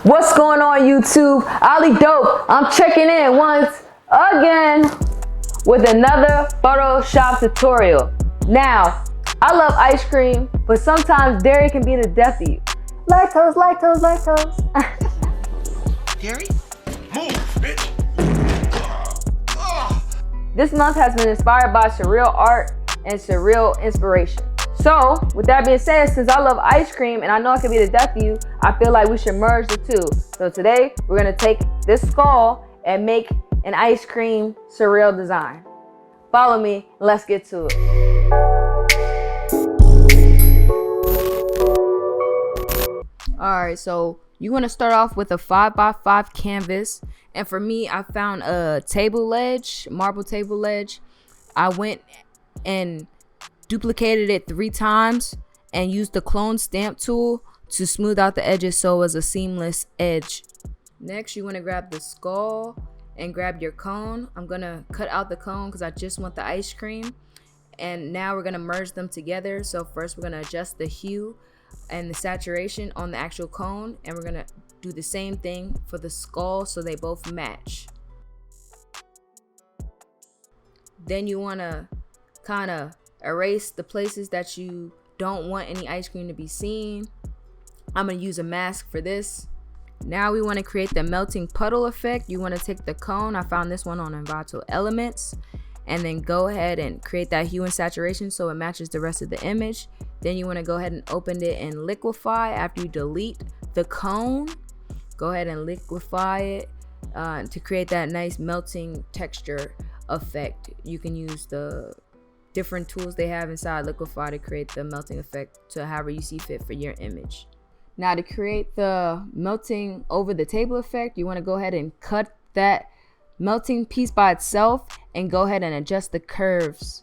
What's going on, YouTube? Ali Dope. I'm checking in once again with another Photoshop tutorial. Now, I love ice cream, but sometimes dairy can be the death of you. Lactose, lactose, lactose. Gary, move, bitch. This month has been inspired by surreal art and surreal inspiration. So, with that being said, since I love ice cream and I know it can be the death of you, I feel like we should merge the two. So today, we're gonna take this skull and make an ice cream surreal design. Follow me, let's get to it. Alright, so you wanna start off with a 5x5 canvas. And for me, I found a table ledge, marble table ledge. I went and duplicated it 3 times and used the clone stamp tool to smooth out the edges so it was a seamless edge. Next, you want to grab the skull and grab your cone. I'm gonna cut out the cone because I just want the ice cream, and now we're gonna merge them together. So first we're gonna adjust the hue and the saturation on the actual cone, and we're gonna do the same thing for the skull so they both match. Then you want to kind of erase the places that you don't want any ice cream to be seen. I'm going to use a mask for this. Now we want to create the melting puddle effect. You want to take the cone, I found this one on Envato Elements, and then go ahead and create that hue and saturation so it matches the rest of the image. Then you want to go ahead and open it and liquefy. After you delete the cone, go ahead and liquefy it to create that nice melting texture effect. You can use the different tools they have inside Liquify to create the melting effect to however you see fit for your image. Now to create the melting over the table effect, you want to go ahead and cut that melting piece by itself and go ahead and adjust the curves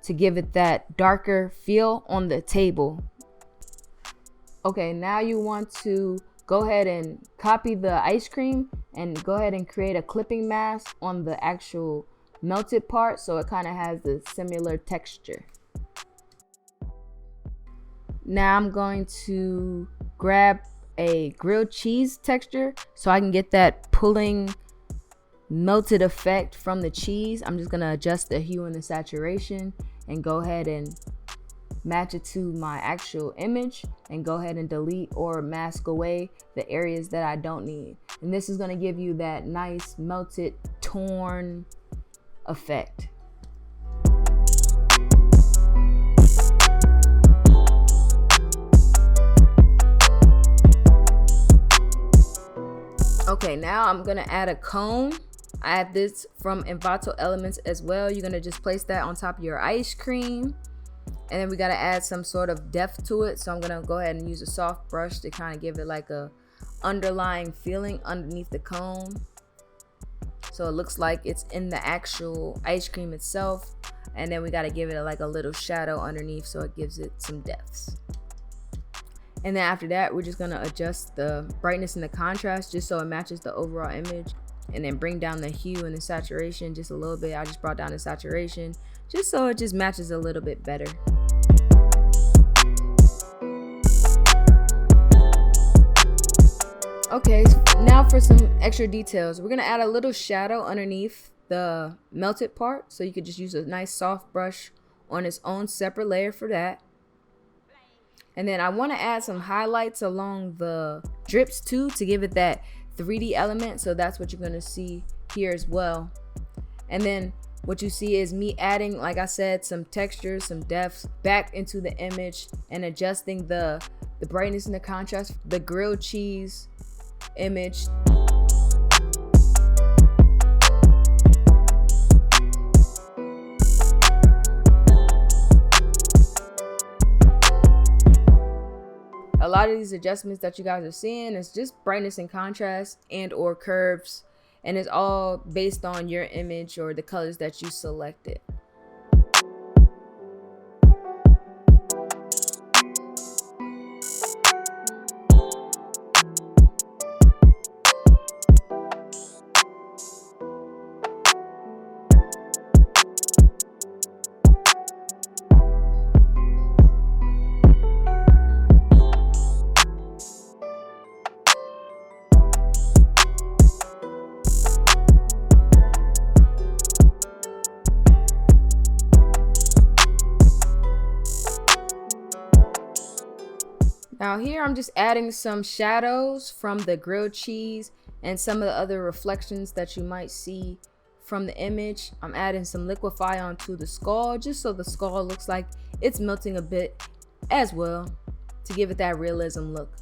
to give it that darker feel on the table. Okay, now you want to go ahead and copy the ice cream and go ahead and create a clipping mask on the actual melted part so it kind of has the similar texture. Now I'm going to grab a grilled cheese texture so I can get that pulling melted effect from the cheese. I'm just going to adjust the hue and the saturation and go ahead and match it to my actual image and go ahead and delete or mask away the areas that I don't need. And this is going to give you that nice melted torn effect. Okay, now I'm gonna add a cone. I have this from Envato Elements as well. You're gonna just place that on top of your ice cream, and then we gotta add some sort of depth to it. So I'm gonna go ahead and use a soft brush to kind of give it like a underlying feeling underneath the cone, so it looks like it's in the actual ice cream itself. And then we got to give it like a little shadow underneath so it gives it some depths. And then after that, we're just going to adjust the brightness and the contrast just so it matches the overall image, and then bring down the hue and the saturation just a little bit. I just brought down the saturation just so it just matches a little bit better. Okay, now for some extra details. We're gonna add a little shadow underneath the melted part, so you could just use a nice soft brush on its own separate layer for that. And then I want to add some highlights along the drips too to give it that 3D element, so that's what you're gonna see here as well. And then what you see is me adding, like I said, some textures, some depths back into the image and adjusting the brightness and the contrast. The grilled cheese image. A lot of these adjustments that you guys are seeing is just brightness and contrast and or curves, and it's all based on your image or the colors that you selected. Now here I'm just adding some shadows from the grilled cheese and some of the other reflections that you might see from the image. I'm adding some liquify onto the skull just so the skull looks like it's melting a bit as well to give it that realism look.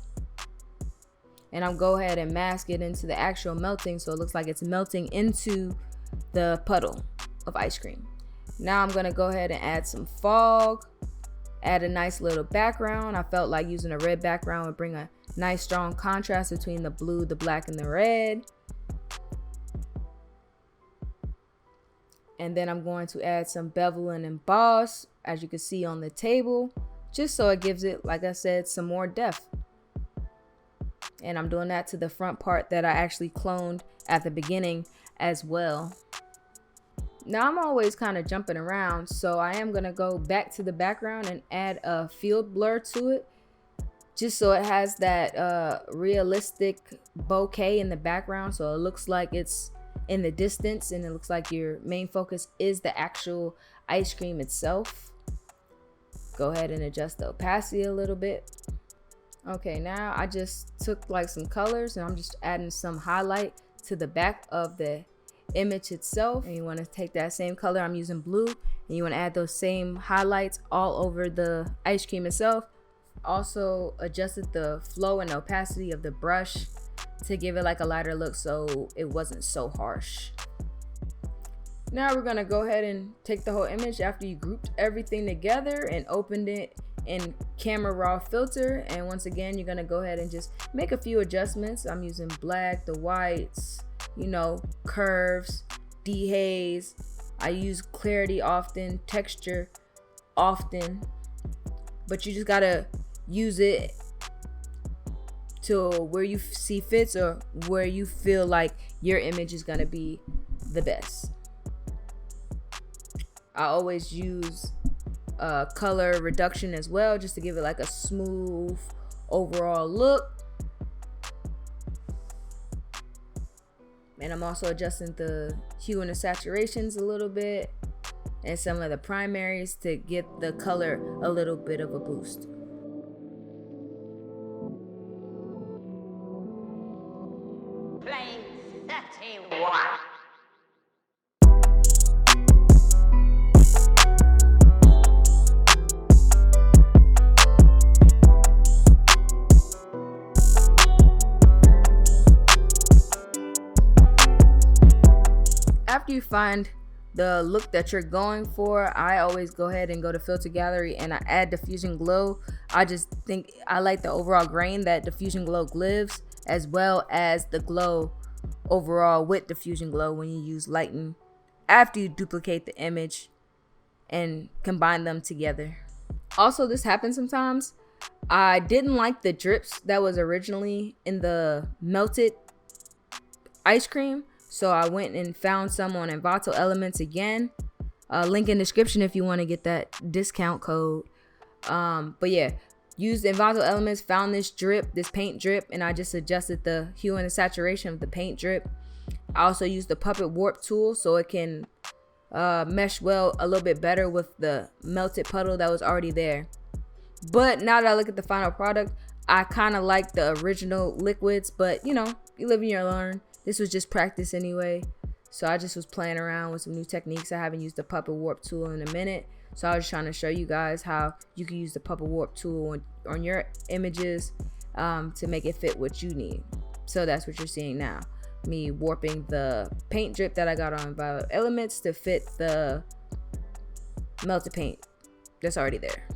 And I'll go ahead and mask it into the actual melting so it looks like it's melting into the puddle of ice cream. Now I'm gonna go ahead and add some fog, add a nice little background. I felt like using a red background would bring a nice strong contrast between the blue, the black, and the red. And then I'm going to add some bevel and emboss, as you can see on the table, just so it gives it, like I said, some more depth. And I'm doing that to the front part that I actually cloned at the beginning as well. Now I'm always kind of jumping around, so I am gonna go back to the background and add a field blur to it, just so it has that realistic bokeh in the background, so it looks like it's in the distance and it looks like your main focus is the actual ice cream itself. Go ahead and adjust the opacity a little bit. Okay, now I just took like some colors and I'm just adding some highlight to the back of the image itself. And you want to take that same color, I'm using blue, and you want to add those same highlights all over the ice cream itself. Also adjusted the flow and opacity of the brush to give it like a lighter look so it wasn't so harsh. Now we're gonna go ahead and take the whole image after you grouped everything together and opened it in camera raw filter, and once again you're gonna go ahead and just make a few adjustments. I'm using black, the whites, you know, curves, dehaze. I use clarity often, texture often, but you just gotta use it to where you see fits or where you feel like your image is gonna be the best. I always use color reduction as well, just to give it like a smooth overall look. And I'm also adjusting the hue and the saturations a little bit and some of the primaries to get the color a little bit of a boost. Plain 31. After you find the look that you're going for, I always go ahead and go to filter gallery and I add diffusion glow. I just think I like the overall grain that diffusion glow gives, as well as the glow overall with diffusion glow when you use lighten after you duplicate the image and combine them together. Also, this happens sometimes. I didn't like the drips that was originally in the melted ice cream, so I went and found some on Envato Elements again. Link in description if you want to get that discount code. But yeah, used Envato Elements, found this drip, this paint drip, and I just adjusted the hue and the saturation of the paint drip. I also used the puppet warp tool so it can mesh well a little bit better with the melted puddle that was already there. But now that I look at the final product, I kind of like the original liquids, but you know, you live and you learn. This was just practice anyway, so I just was playing around with some new techniques. I haven't used the puppet warp tool in a minute, so I was trying to show you guys how you can use the puppet warp tool on your images to make it fit what you need. So that's what you're seeing now, me warping the paint drip that I got on Envato Elements to fit the melted paint that's already there.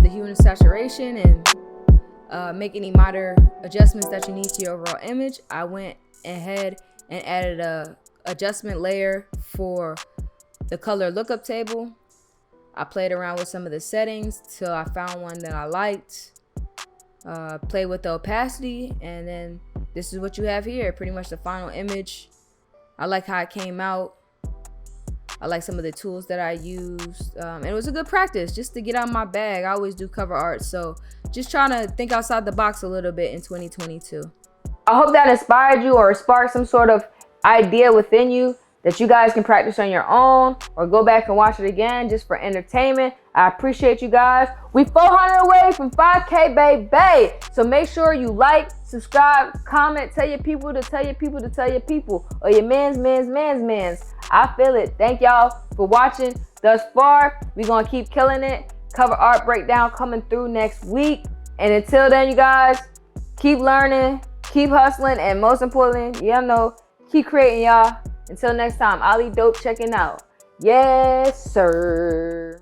The hue and saturation and make any minor adjustments that you need to your overall image. I went ahead and added a adjustment layer for the color lookup table. I played around with some of the settings till I found one that I liked. Play with the opacity, and then this is what you have here, pretty much the final image. I like how it came out. I like some of the tools that I used. And it was a good practice just to get out my bag. I always do cover art. So just trying to think outside the box a little bit in 2022. I hope that inspired you or sparked some sort of idea within you that you guys can practice on your own or go back and watch it again just for entertainment. I appreciate you guys. We 400 away from 5K, baby. So make sure you like, subscribe, comment, tell your people to tell your people to tell your people, or your mans. I feel it. Thank y'all for watching thus far. We're going to keep killing it. Cover art breakdown coming through next week. And until then, you guys, keep learning, keep hustling, and most importantly, y'all know, keep creating, y'all. Until next time, Ali Dope checking out. Yes, sir.